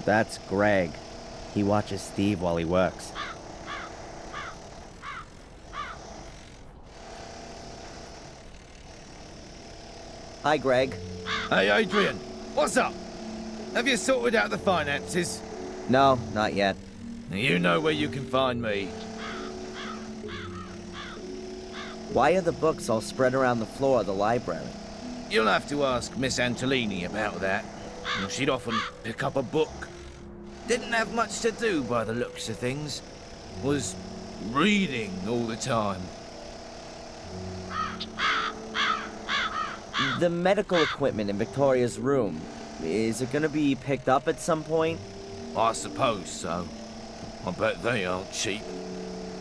That's Greg. He watches Steve while he works. Hi, Greg. Hey, Adrian. What's up? Have you sorted out the finances? No, not yet. You know where you can find me. Why are the books all spread around the floor of the library? You'll have to ask Miss Antolini about that. She'd often pick up a book. Didn't have much to do by the looks of things. Was reading all the time. The medical equipment in Victoria's room, is it gonna be picked up at some point? I suppose so. I bet they aren't cheap.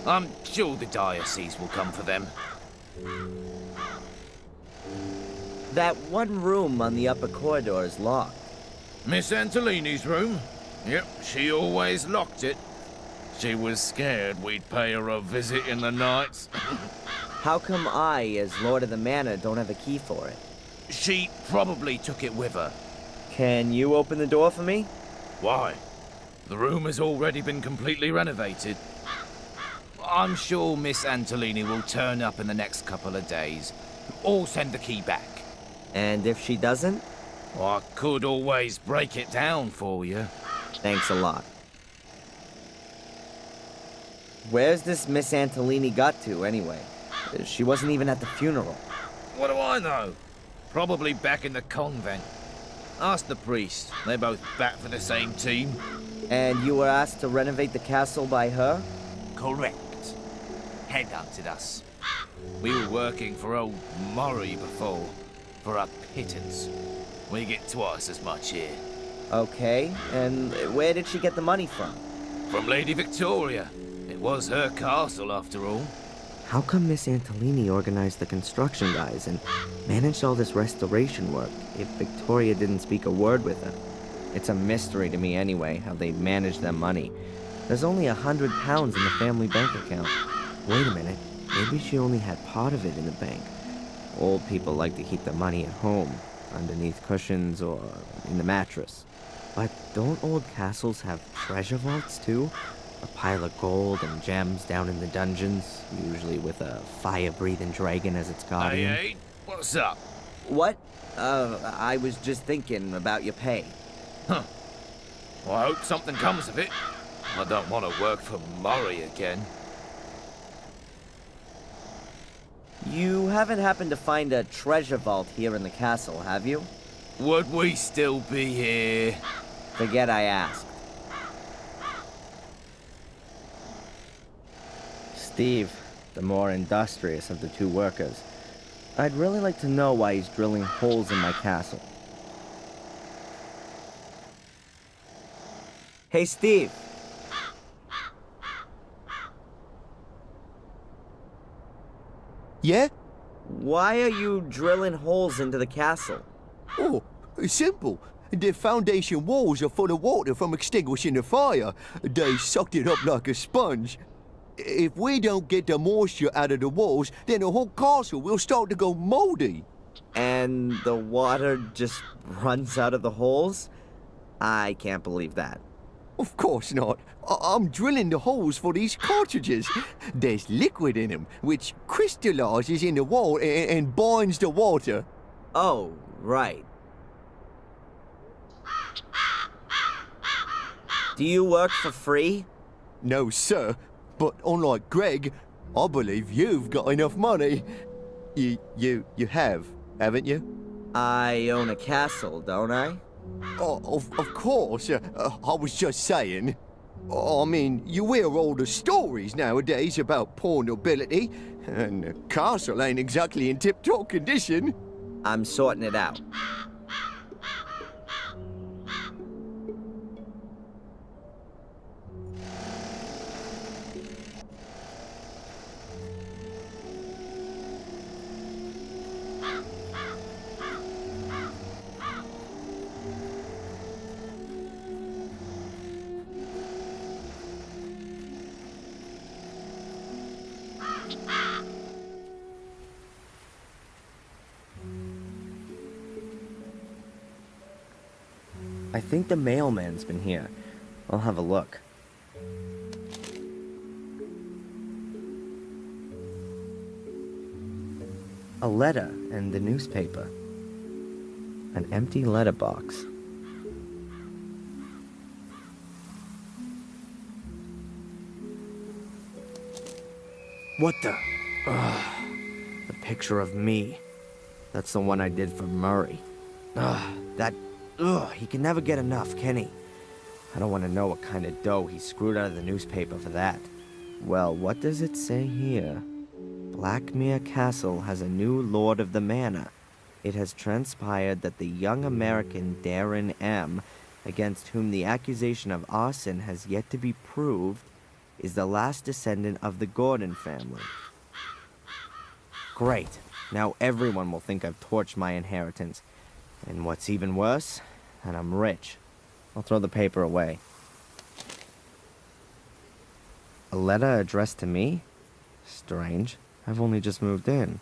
I'm sure the diocese will come for them. That one room on the upper corridor is locked. Miss Antolini's room? Yep, she always locked it. She was scared we'd pay her a visit in the night. How come I, as Lord of the Manor, don't have a key for it? She probably took it with her. Can you open the door for me? Why? The room has already been completely renovated. I'm sure Miss Antolini will turn up in the next couple of days. Or send the key back. And if she doesn't? I could always break it down for you. Thanks a lot. Where's this Miss Antolini got to, anyway? She wasn't even at the funeral. What do I know? Probably back in the convent. Ask the priest. They're both back for the same team. And you were asked to renovate the castle by her? Correct. Headhunted us. We were working for old Murray before. For a pittance. We get twice as much here. Okay, and where did she get the money from? From Lady Victoria. It was her castle, after all. How come Miss Antolini organized the construction guys and managed all this restoration work if Victoria didn't speak a word with her? It's a mystery to me anyway, how they managed their money. There's only £100 in the family bank account. Wait a minute, maybe she only had part of it in the bank. Old people like to keep their money at home, underneath cushions or in the mattress. But don't old castles have treasure vaults too? A pile of gold and gems down in the dungeons, usually with a fire-breathing dragon as its guardian. Hey, what's up? What? I was just thinking about your pay. Huh. Well, I hope something comes of it. I don't want to work for Murray again. You haven't happened to find a treasure vault here in the castle, have you? Would we still be here? Forget I asked. Steve, the more industrious of the two workers. I'd really like to know why he's drilling holes in my castle. Hey, Steve. Yeah? Why are you drilling holes into the castle? Oh, simple. The foundation walls are full of water from extinguishing the fire. They sucked it up like a sponge. If we don't get the moisture out of the walls, then the whole castle will start to go moldy. And the water just runs out of the holes? I can't believe that. Of course not. I'm drilling the holes for these cartridges. There's liquid in them, which crystallizes in the wall and binds the water. Oh, right. Do you work for free? No, sir. But unlike Greg, I believe you've got enough money. You have, haven't you? I own a castle, don't I? Oh, of course. I was just saying. I mean, you hear all the stories nowadays about poor nobility, and the castle ain't exactly in tip-top condition. I'm sorting it out. I think the mailman's been here. I'll have a look. A letter and the newspaper. An empty letterbox. What the? Ugh. The picture of me. That's the one I did for Murray. He can never get enough, can he? I don't want to know what kind of dough he screwed out of the newspaper for that. Well, what does it say here? Blackmere Castle has a new lord of the manor. It has transpired that the young American Darren M., against whom the accusation of arson has yet to be proved, is the last descendant of the Gordon family. Great. Now everyone will think I've torched my inheritance. And what's even worse, that I'm rich. I'll throw the paper away. A letter addressed to me? Strange. I've only just moved in.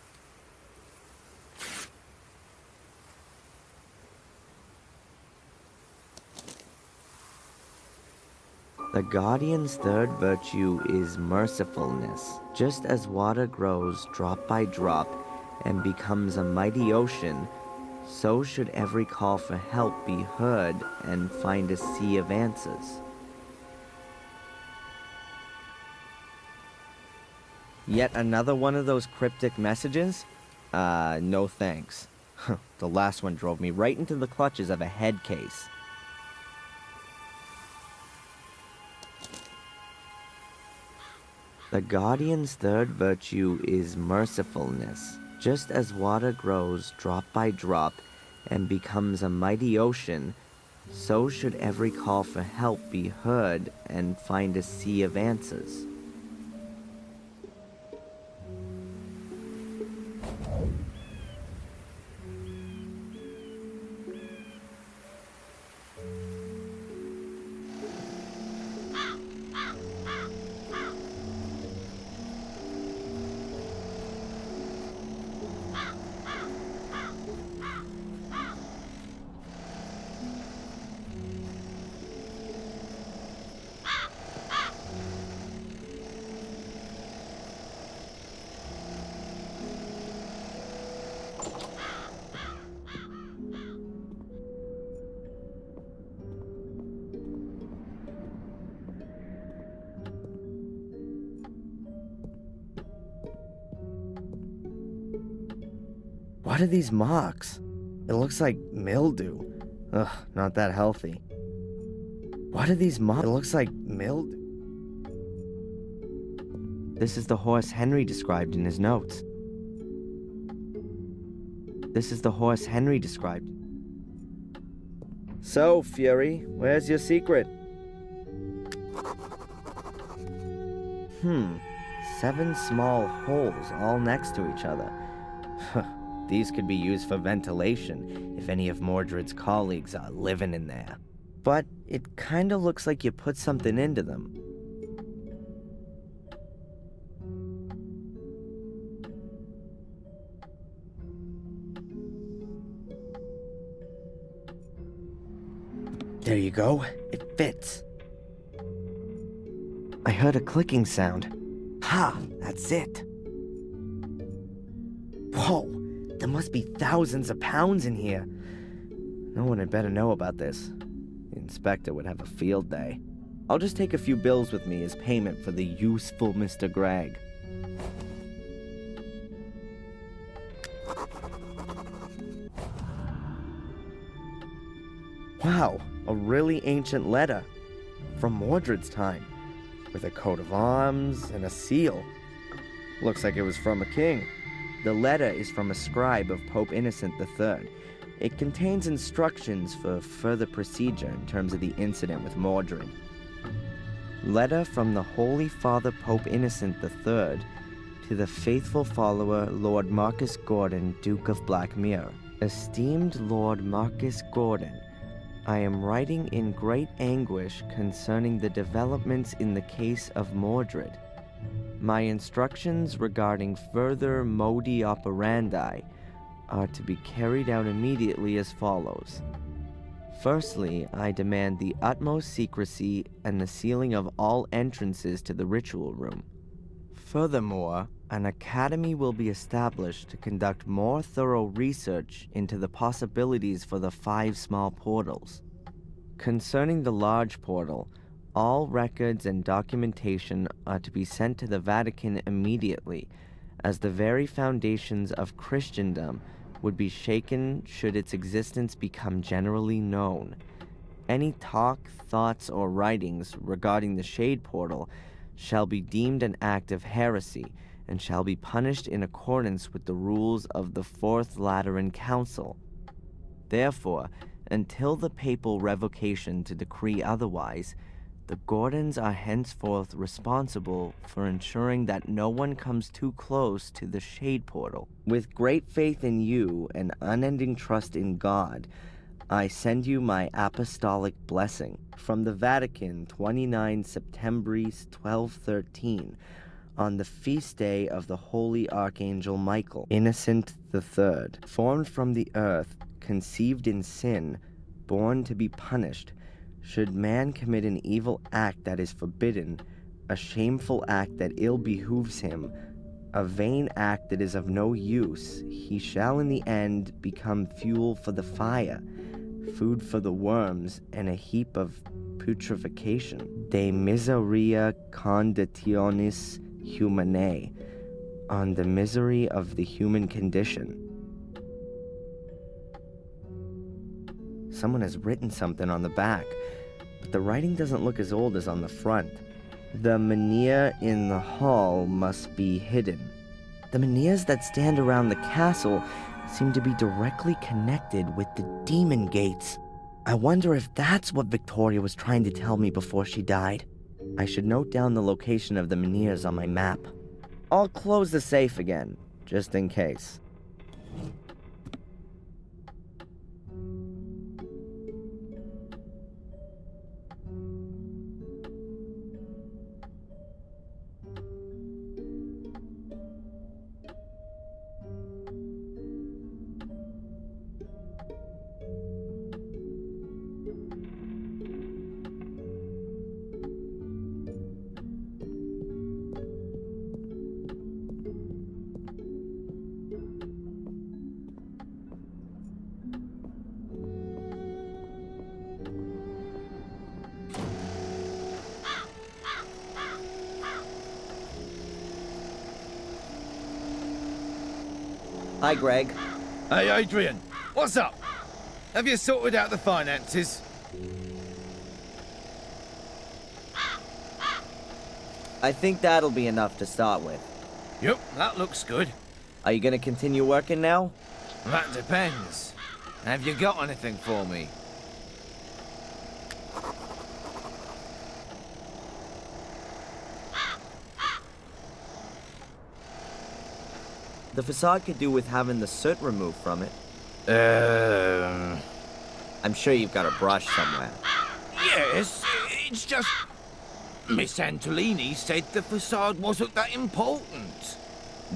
The guardian's third virtue is mercifulness. Just as water grows drop by drop and becomes a mighty ocean, so should every call for help be heard and find a sea of answers. Yet another one of those cryptic messages? No thanks. The last one drove me right into the clutches of a head case. The guardian's third virtue is mercifulness. Just as water grows drop by drop and becomes a mighty ocean, so should every call for help be heard and find a sea of answers. What are these marks? It looks like mildew. Ugh, not that healthy. What are these marks? It looks like mildew. This is the horse Henry described in his notes. This is the horse Henry described. So, Fury, where's your secret? 7 small holes all next to each other. These could be used for ventilation if any of Mordred's colleagues are living in there. But it kinda looks like you put something into them. There you go. It fits. I heard a clicking sound. Ha! That's it. Whoa! There must be thousands of pounds in here. No one had better know about this. The inspector would have a field day. I'll just take a few bills with me as payment for the useful Mr. Gregg. Wow, a really ancient letter. From Mordred's time. With a coat of arms and a seal. Looks like it was from a king. The letter is from a scribe of Pope Innocent III. It contains instructions for further procedure in terms of the incident with Mordred. Letter from the Holy Father Pope Innocent III to the faithful follower Lord Marcus Gordon, Duke of Blackmere. Esteemed Lord Marcus Gordon, I am writing in great anguish concerning the developments in the case of Mordred. My instructions regarding further modi operandi are to be carried out immediately as follows. Firstly, I demand the utmost secrecy and the sealing of all entrances to the ritual room. Furthermore, an academy will be established to conduct more thorough research into the possibilities for the 5 small portals. Concerning the large portal, all records and documentation are to be sent to the Vatican immediately, as the very foundations of Christendom would be shaken should its existence become generally known. Any talk, thoughts, or writings regarding the Shade Portal shall be deemed an act of heresy and shall be punished in accordance with the rules of the Fourth Lateran Council. Therefore, until the papal revocation to decree otherwise, the Gordons are henceforth responsible for ensuring that no one comes too close to the Shade Portal. With great faith in you and unending trust in God, I send you my apostolic blessing from the Vatican, 29 Septembris 1213, on the feast day of the Holy Archangel Michael, Innocent III, formed from the earth, conceived in sin, born to be punished. Should man commit an evil act that is forbidden, a shameful act that ill behooves him, a vain act that is of no use, he shall in the end become fuel for the fire, food for the worms, and a heap of putrefaction. De miseria conditionis humanae, on the misery of the human condition. Someone has written something on the back, but the writing doesn't look as old as on the front. The menhir in the hall must be hidden. The menhirs that stand around the castle seem to be directly connected with the demon gates. I wonder if that's what Victoria was trying to tell me before she died. I should note down the location of the menhirs on my map. I'll close the safe again, just in case. Hi, Greg. Hey, Adrian. What's up? Have you sorted out the finances? I think that'll be enough to start with. Yep, that looks good. Are you gonna continue working now? That depends. Have you got anything for me? The facade could do with having the soot removed from it. I'm sure you've got a brush somewhere. Yes, it's just... Miss Antolini said the facade wasn't that important.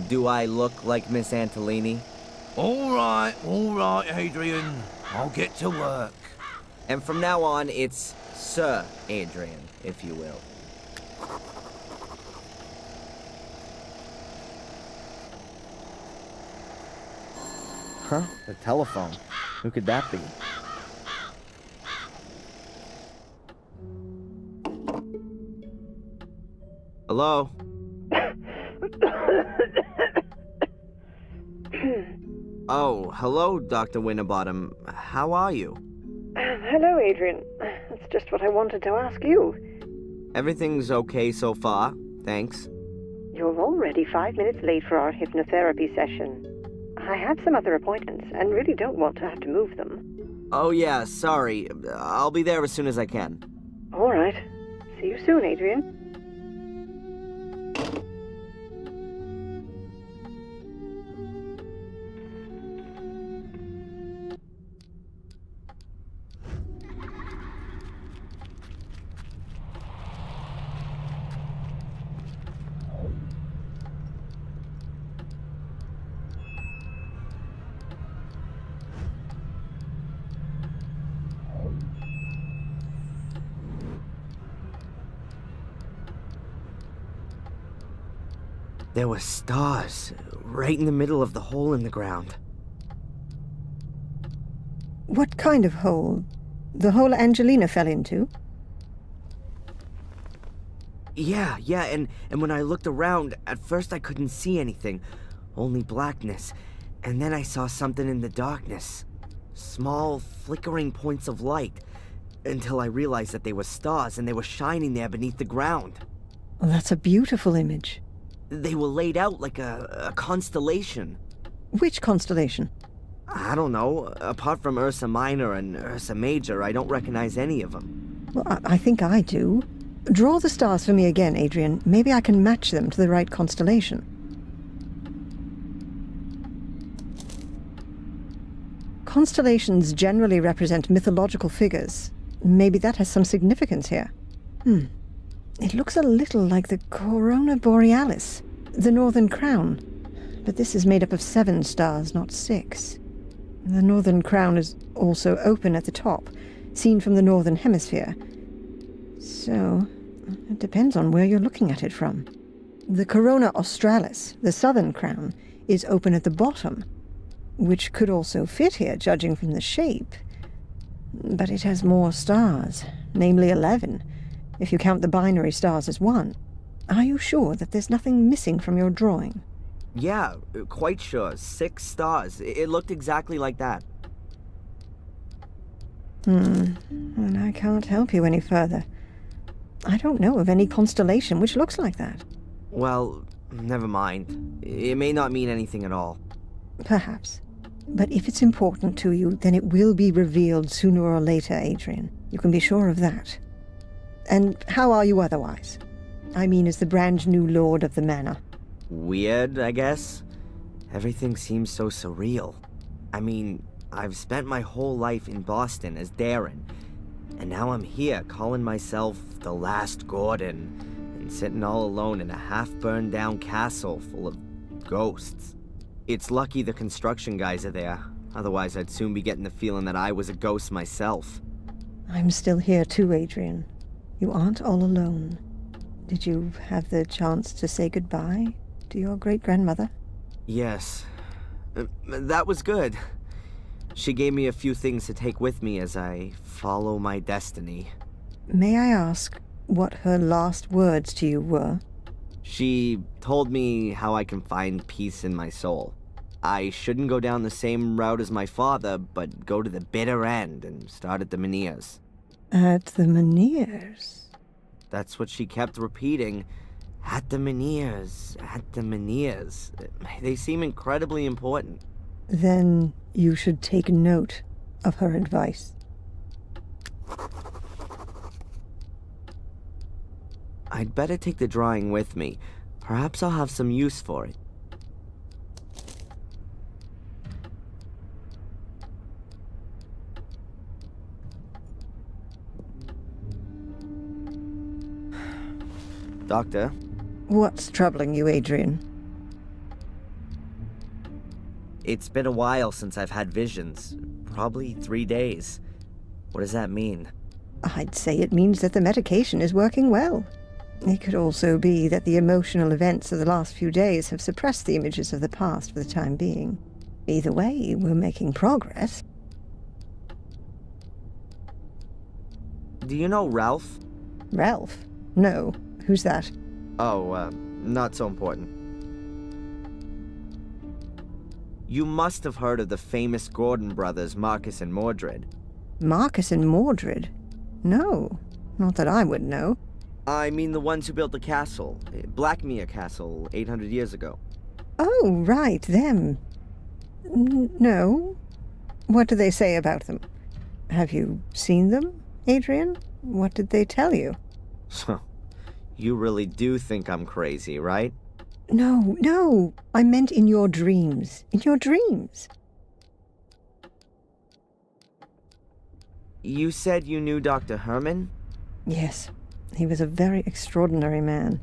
Do I look like Miss Antolini? All right, Adrian. I'll get to work. And from now on, it's Sir Adrian, if you will. Huh? The telephone. Who could that be? Hello? Oh, hello, Dr. Winterbottom. How are you? Hello, Adrian. That's just what I wanted to ask you. Everything's okay so far, thanks. You're already 5 minutes late for our hypnotherapy session. I have some other appointments and really don't want to have to move them. Oh yeah, sorry. I'll be there as soon as I can. All right. See you soon, Adrian. There were stars right in the middle of the hole in the ground. What kind of hole? The hole Angelina fell into? Yeah, and when I looked around, at first I couldn't see anything, only blackness. And then I saw something in the darkness. Small, flickering points of light. Until I realized that they were stars and they were shining there beneath the ground. Well, that's a beautiful image. They were laid out like a constellation. Which constellation? I don't know. Apart from Ursa Minor and Ursa Major, I don't recognize any of them. Well, I think I do. Draw the stars for me again, Adrian. Maybe I can match them to the right constellation. Constellations generally represent mythological figures. Maybe that has some significance here. It looks a little like the Corona Borealis, the Northern Crown. But this is made up of 7 stars, not 6. The Northern Crown is also open at the top, seen from the Northern Hemisphere. So, it depends on where you're looking at it from. The Corona Australis, the Southern Crown, is open at the bottom, which could also fit here, judging from the shape. But it has more stars, namely 11, if you count the binary stars as 1. Are you sure that there's nothing missing from your drawing? Yeah, quite sure. 6 stars. It looked exactly like that. And I can't help you any further. I don't know of any constellation which looks like that. Well, never mind. It may not mean anything at all. Perhaps. But if it's important to you, then it will be revealed sooner or later, Adrian. You can be sure of that. And how are you otherwise? I mean, as the brand new lord of the manor. Weird, I guess. Everything seems so surreal. I mean, I've spent my whole life in Boston as Darren, and now I'm here calling myself the last Gordon, and sitting all alone in a half-burned down castle full of ghosts. It's lucky the construction guys are there, otherwise I'd soon be getting the feeling that I was a ghost myself. I'm still here too, Adrian. You aren't all alone. Did you have the chance to say goodbye to your great-grandmother? Yes. That was good. She gave me a few things to take with me as I follow my destiny. May I ask what her last words to you were? She told me how I can find peace in my soul. I shouldn't go down the same route as my father, but go to the bitter end and start at the Menhirs. At the Menhirs? That's what she kept repeating. At the Menhirs, at the Menhirs. They seem incredibly important. Then you should take note of her advice. I'd better take the drawing with me. Perhaps I'll have some use for it. Doctor? What's troubling you, Adrian? It's been a while since I've had visions. Probably 3 days. What does that mean? I'd say it means that the medication is working well. It could also be that the emotional events of the last few days have suppressed the images of the past for the time being. Either way, we're making progress. Do you know Ralph? Ralph? No. Who's that? Oh, not so important. You must have heard of the famous Gordon brothers, Marcus and Mordred. Marcus and Mordred? No. Not that I would know. I mean the ones who built the castle, Blackmere Castle, 800 years ago. Oh, right, them. No. What do they say about them? Have you seen them, Adrian? What did they tell you? You really do think I'm crazy, right? No. I meant in your dreams. In your dreams. You said you knew Dr. Herman? Yes. He was a very extraordinary man.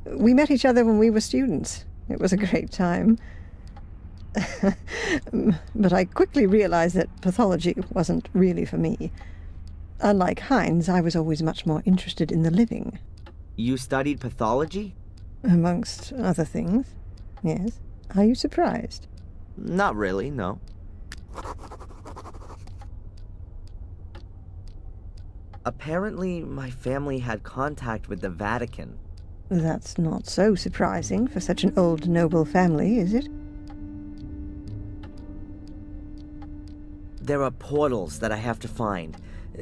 We met each other when we were students. It was a great time. But I quickly realized that pathology wasn't really for me. Unlike Heinz, I was always much more interested in the living. You studied pathology? Amongst other things, yes. Are you surprised? Not really, no. Apparently, my family had contact with the Vatican. That's not so surprising for such an old noble family, is it? There are portals that I have to find.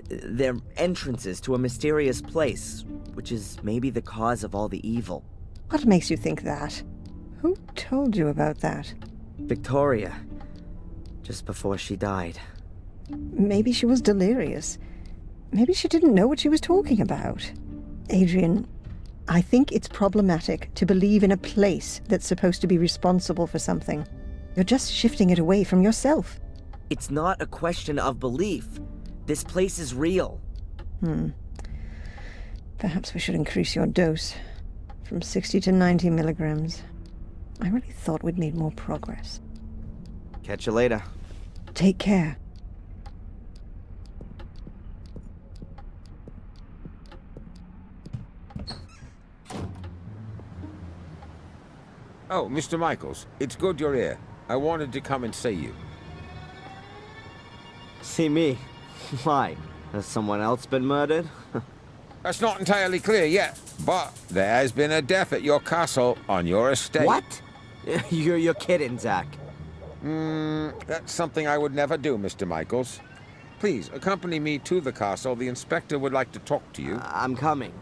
They're entrances to a mysterious place, which is maybe the cause of all the evil. What makes you think that? Who told you about that? Victoria, just before she died. Maybe she was delirious. Maybe she didn't know what she was talking about. Adrian, I think it's problematic to believe in a place that's supposed to be responsible for something. You're just shifting it away from yourself. It's not a question of belief. This place is real. Perhaps we should increase your dose from 60 to 90 milligrams. I really thought we'd made more progress. Catch you later. Take care. Oh, Mr. Michaels, it's good you're here. I wanted to come and see you. See me? Why? Has someone else been murdered? That's not entirely clear yet, but there has been a death at your castle on your estate. What? You're kidding, Zach. That's something I would never do, Mr. Michaels. Please, accompany me to the castle. The inspector would like to talk to you. I'm coming.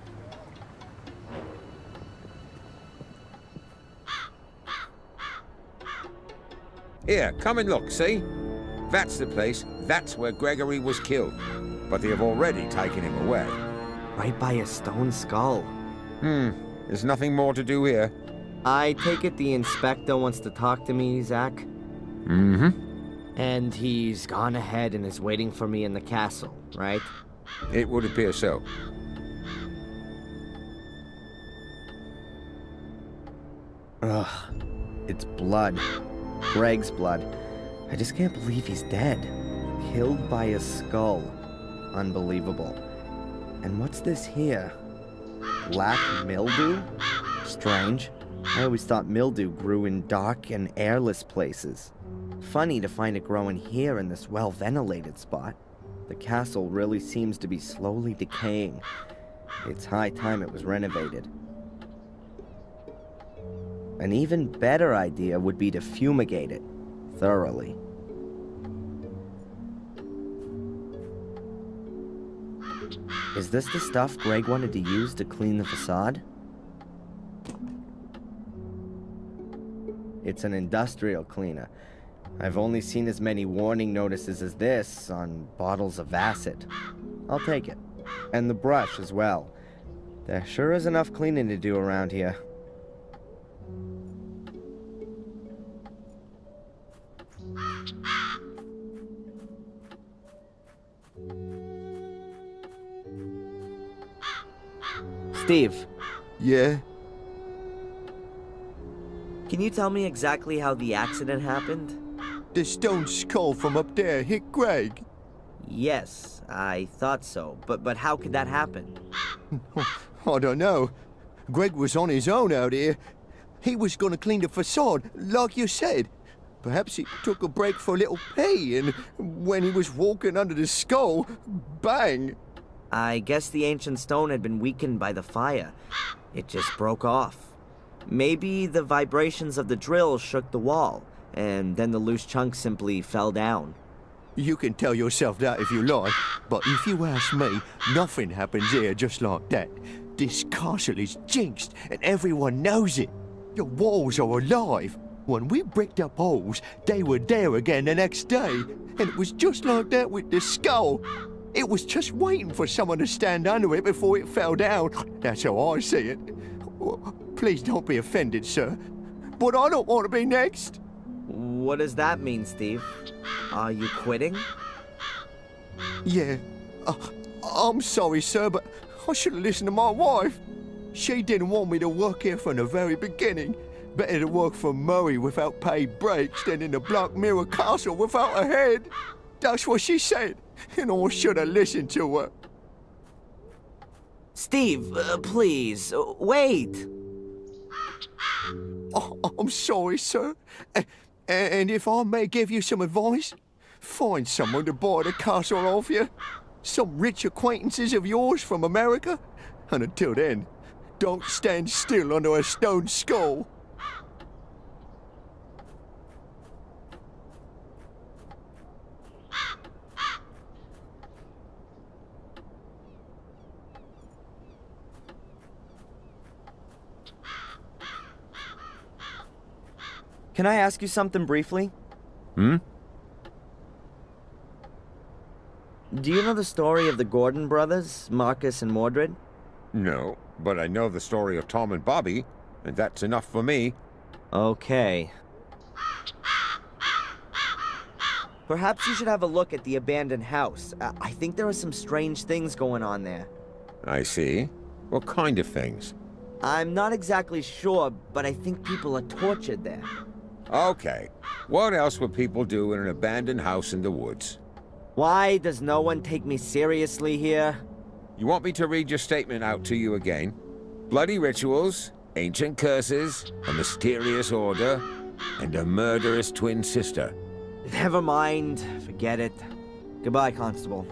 Here, come and look, see? That's the place. That's where Gregory was killed. But they have already taken him away. Right by a stone skull. There's nothing more to do here. I take it the inspector wants to talk to me, Zach? And he's gone ahead and is waiting for me in the castle, right? It would appear so. Ugh. It's blood. Greg's blood. I just can't believe he's dead. Killed by a skull. Unbelievable. And what's this here? Black mildew? Strange. I always thought mildew grew in dark and airless places. Funny to find it growing here in this well-ventilated spot. The castle really seems to be slowly decaying. It's high time it was renovated. An even better idea would be to fumigate it thoroughly. Is this the stuff Greg wanted to use to clean the facade? It's an industrial cleaner. I've only seen as many warning notices as this on bottles of acid. I'll take it. And the brush as well. There sure is enough cleaning to do around here. Steve, Yeah? can you tell me exactly how the accident happened? The stone skull from up there hit Greg. Yes, I thought so. But how could that happen? I don't know. Greg was on his own out here. He was gonna clean the facade, like you said. Perhaps he took a break for a little pee, and when he was walking under the skull, bang! I guess the ancient stone had been weakened by the fire. It just broke off. Maybe the vibrations of the drill shook the wall, and then the loose chunk simply fell down. You can tell yourself that if you like, but if you ask me, nothing happens here just like that. This castle is jinxed, and everyone knows it. The walls are alive. When we bricked up holes, they were there again the next day, and it was just like that with the skull. It was just waiting for someone to stand under it before it fell down. That's how I see it. Please don't be offended, sir, but I don't want to be next. What does that mean, Steve? Are you quitting? Yeah, I'm sorry, sir, but I should have listened to my wife. She didn't want me to work here from the very beginning. Better to work for Murray without paid breaks than in the Black Mirror Castle without a head. That's what she said, and I should have listened to her. Steve, please, wait! Oh, I'm sorry, sir. And if I may give you some advice, find someone to buy the castle off you. Some rich acquaintances of yours from America. And until then, don't stand still under a stone skull. Can I ask you something briefly? Hmm? Do you know the story of the Gordon brothers, Marcus and Mordred? No, but I know the story of Tom and Bobby, and that's enough for me. Okay. Perhaps you should have a look at the abandoned house. I think there are some strange things going on there. I see. What kind of things? I'm not exactly sure, but I think people are tortured there. Okay. What else would people do in an abandoned house in the woods? Why does no one take me seriously here? You want me to read your statement out to you again? Bloody rituals, ancient curses, a mysterious order, and a murderous twin sister. Never mind. Forget it. Goodbye, Constable.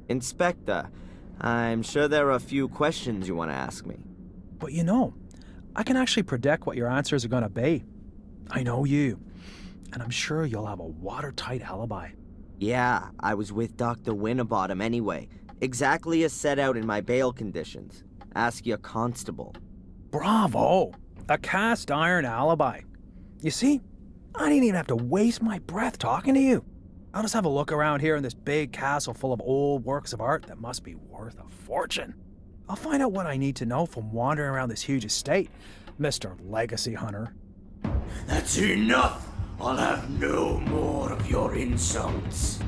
Inspector, I'm sure there are a few questions you want to ask me. But you know, I can actually predict what your answers are going to be. I know you, and I'm sure you'll have a watertight alibi. Yeah, I was with Dr. Winterbottom anyway. Exactly as set out in my bail conditions. Ask your constable. Bravo! A cast iron alibi. You see, I didn't even have to waste my breath talking to you. I'll just have a look around here in this big castle full of old works of art that must be worth a fortune. I'll find out what I need to know from wandering around this huge estate, Mr. Legacy Hunter. That's enough! I'll have no more of your insults.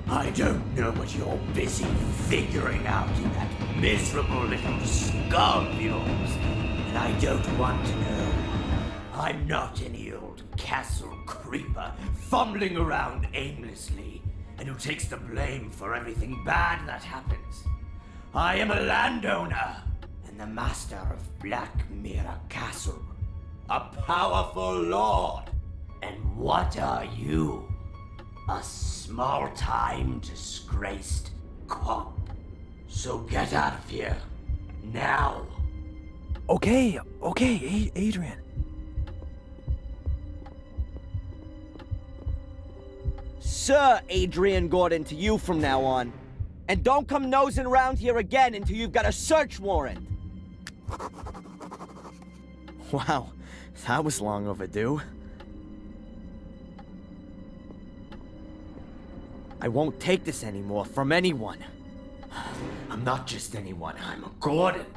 I don't know what you're busy figuring out in that miserable little skull of yours, and I don't want to know. I'm not any old castle creeper fumbling around aimlessly and who takes the blame for everything bad that happens. I am a landowner and the master of Black Mirror Castle, a powerful lord. And what are you? A small-time disgraced cop. So get out of here, now. Okay, Adrian. Sir Adrian Gordon to you from now on. And don't come nosing around here again until you've got a search warrant. Wow, that was long overdue. I won't take this anymore from anyone. I'm not just anyone, I'm a Gordon.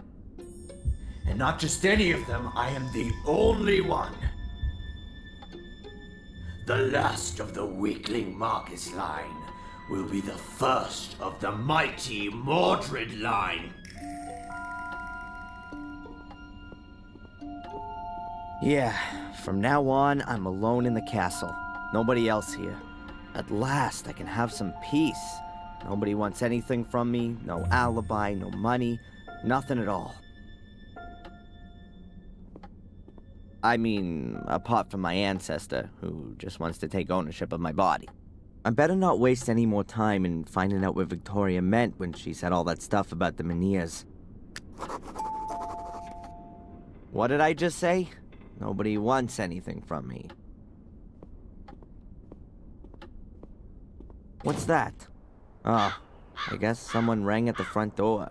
And not just any of them, I am the only one. The last of the weakling Marcus line will be the first of the mighty Mordred line. Yeah, from now on, I'm alone in the castle. Nobody else here. At last, I can have some peace. Nobody wants anything from me, no alibi, no money, nothing at all. I mean, apart from my ancestor, who just wants to take ownership of my body. I better not waste any more time in finding out what Victoria meant when she said all that stuff about the Meniers. What did I just say? Nobody wants anything from me. What's that? Oh, I guess someone rang at the front door.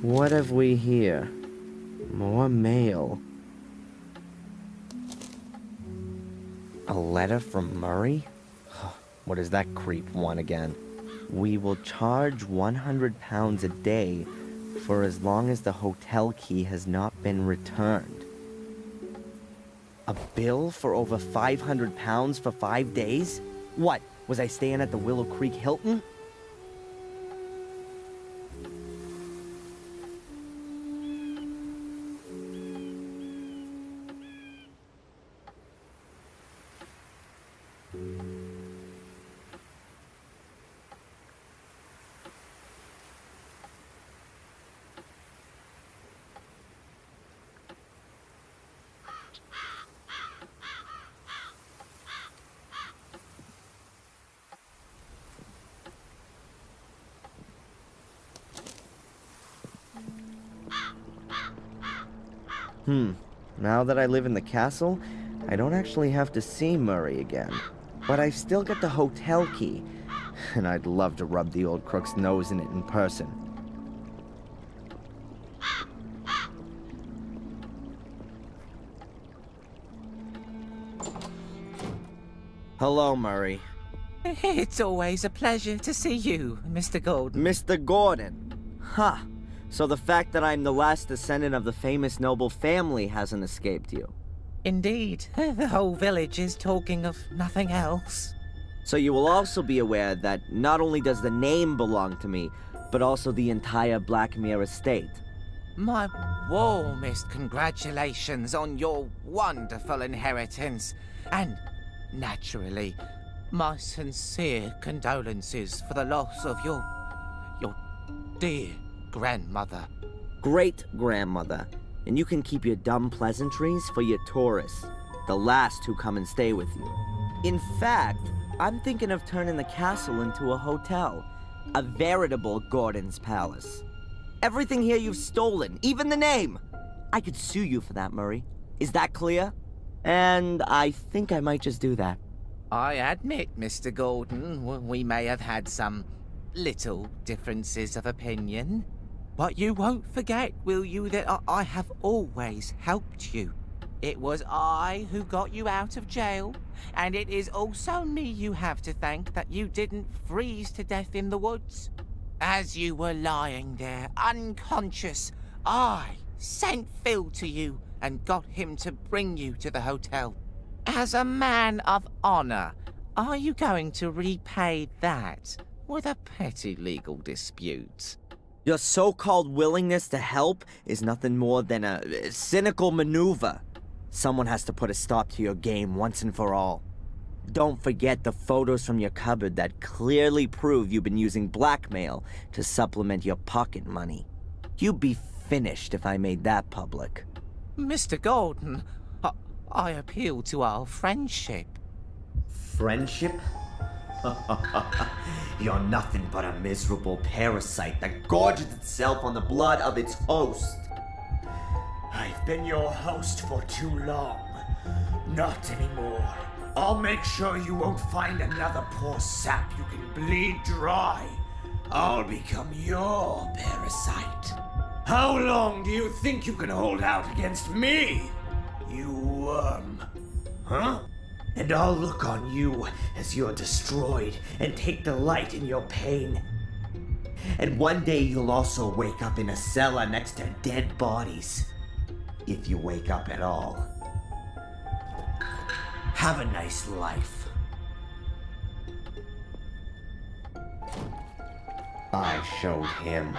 What have we here? More mail. A letter from Murray? What does that creep want again? We will charge £100 a day for as long as the hotel key has not been returned. A bill for over £500 for 5 days? What, was I staying at the Willow Creek Hilton? Now that I live in the castle, I don't actually have to see Murray again. But I've still got the hotel key, and I'd love to rub the old crook's nose in it in person. Hello, Murray. It's always a pleasure to see you, Mr. Golden. Mr. Gordon. Huh. So the fact that I'm the last descendant of the famous noble family hasn't escaped you. Indeed. The whole village is talking of nothing else. So you will also be aware that not only does the name belong to me, but also the entire Blackmere estate. My warmest congratulations on your wonderful inheritance. And, naturally, my sincere condolences for the loss of your dear grandmother. Great-grandmother. And you can keep your dumb pleasantries for your tourists, the last who come and stay with you. In fact, I'm thinking of turning the castle into a hotel. A veritable Gordon's Palace. Everything here you've stolen, even the name. I could sue you for that, Murray. Is that clear? And I think I might just do that. I admit, Mr. Gordon, we may have had some little differences of opinion. But you won't forget, will you, that I have always helped you. It was I who got you out of jail, and it is also me you have to thank that you didn't freeze to death in the woods. As you were lying there, unconscious, I sent Phil to you and got him to bring you to the hotel. As a man of honor, are you going to repay that with a petty legal dispute? Your so-called willingness to help is nothing more than a cynical maneuver. Someone has to put a stop to your game once and for all. Don't forget the photos from your cupboard that clearly prove you've been using blackmail to supplement your pocket money. You'd be finished if I made that public. Mr. Gordon, I appeal to our friendship. Friendship? You're nothing but a miserable parasite that gorges itself on the blood of its host. I've been your host for too long. Not anymore. I'll make sure you won't find another poor sap you can bleed dry. I'll become your parasite. How long do you think you can hold out against me, you worm? Huh? And I'll look on you as you're destroyed and take delight in your pain. And one day you'll also wake up in a cellar next to dead bodies. If you wake up at all. Have a nice life. I showed him.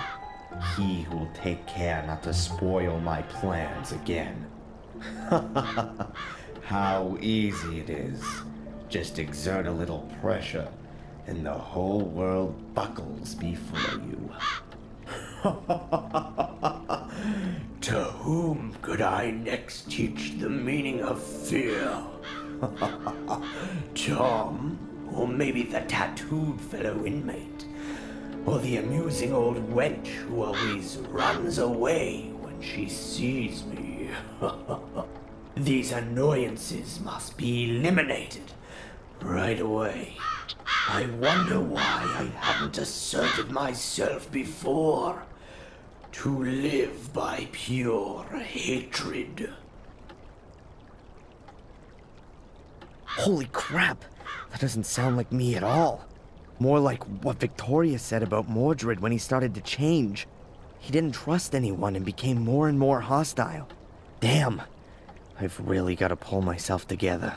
He who will take care not to spoil my plans again. How easy it is. Just exert a little pressure, and the whole world buckles before you. To whom could I next teach the meaning of fear? Tom? Or maybe the tattooed fellow inmate? Or the amusing old wench who always runs away when she sees me? These annoyances must be eliminated right away. I wonder why I haven't asserted myself before. To live by pure hatred. Holy crap! That doesn't sound like me at all. More like what Victoria said about Mordred when he started to change. He didn't trust anyone and became more and more hostile. Damn. I've really got to pull myself together.